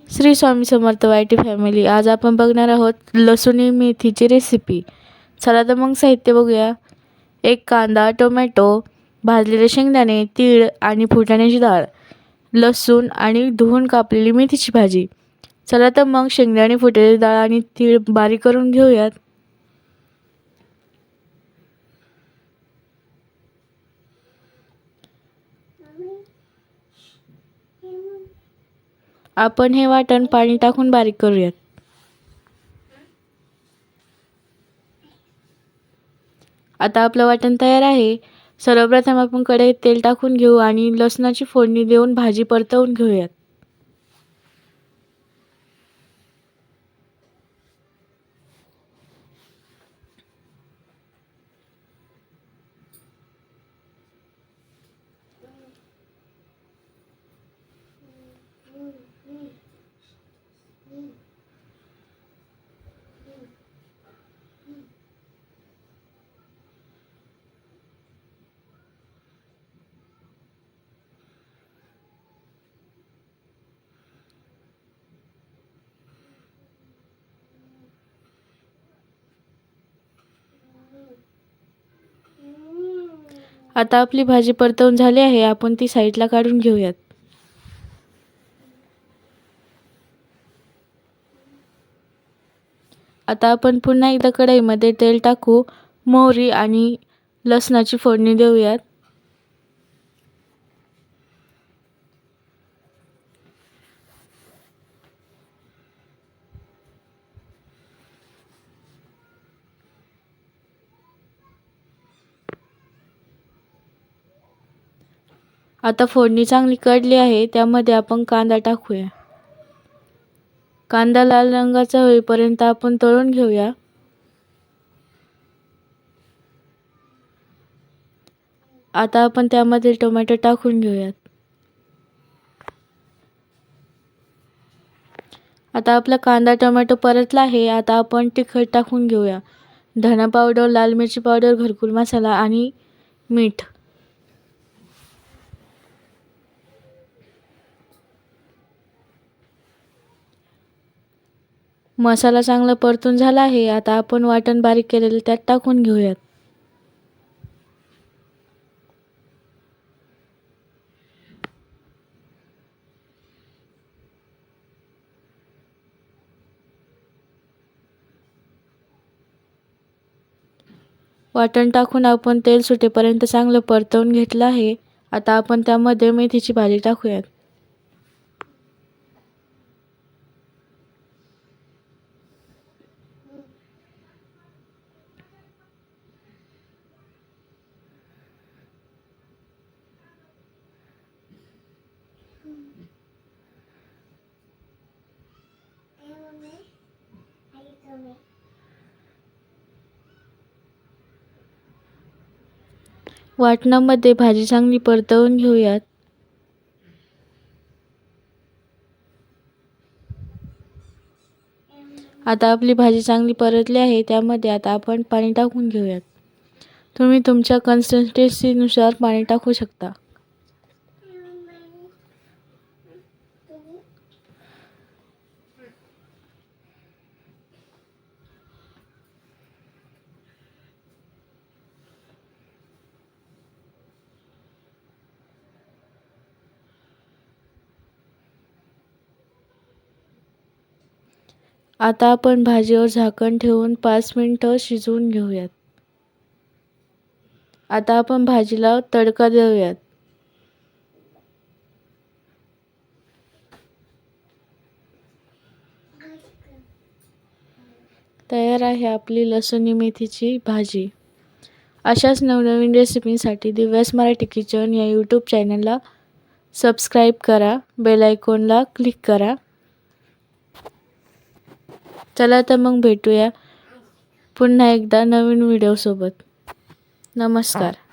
Shri Swami Samarth YT family. आज आपण बघणार आहोत लसूणी मेथीची रेसिपी. चला तर मग साहित्य बघूया. एक कांदा, टोमॅटो, भाजलेले शेंगदाणे, तीळ आणि फुटाण्याची डाळ, लसूण आणि धुवून कापलेली मेथीची भाजी. चला तर मग शेंगदाणे, फुटाण्याची डाळ आणि तीळ बारीक करून घेऊयात. आपण हे वाटण पाणी टाकून बारीक करूयात. आता आपलं वाटण तयार आहे. सर्वप्रथम आपण कढईत तेल टाकून घेऊ आणि लसणाची फोडणी देऊन भाजी परतवून घेऊयात. आता आपली भाजी परतवून झाली आहे. आपण ती साईडला काढून घेऊयात. आता आपण पुन्हा एकदा कढईमध्ये तेल टाकू, मोहरी आणि लसणाची फोडणी देऊयात. आता फोडणी चांगली कढली आहे. त्यामध्ये आपण कांदा टाकूया. कांदा लाल रंगाचा होईपर्यंत आपण तळून घेऊया. आता आपण त्यामध्ये टोमॅटो टाकून घेऊयात. आता आपला कांदा टोमॅटो परतला आहे. आता आपण तिखट टाकून घेऊया. धना पावडर, लाल मिरची पावडर, घरकुल मसाला आणि मीठ. मसाला चांगला परतून झाला आहे. आता आपण वाटण बारीक केलेलं त्यात टाकून घेऊयात. वाटण टाकून आपण तेल सुटेपर्यंत चांगलं परतवून घेतलं आहे. आता आपण त्यामध्ये मेथीची भाजी टाकूयात. वाटणामध्ये भाजी चांगली परतवून घेऊयात. आता आपली भाजी चांगली परतली आहे. त्यामध्ये आता आपण पाणी टाकून घेऊयात. तुम्ही तुमच्या कन्सिस्टन्सीनुसार पाणी टाकू शकता. आता आपण भाजीवर झाकण ठेवून 5 मिनिटं शिजवून घेऊयात. आता आपण भाजीला तडका देऊयात. तयार आहे आपली लसूणी मेथीची भाजी. अशाच नवनवीन रेसिपींसाठी दिव्यास मराठी किचन या यूट्यूब चॅनलला सबस्क्राईब करा. बेल आयकॉनला क्लिक करा. चला तर मग भेटूया पुन्हा एकदा नवीन व्हिडिओसोबत. नमस्कार.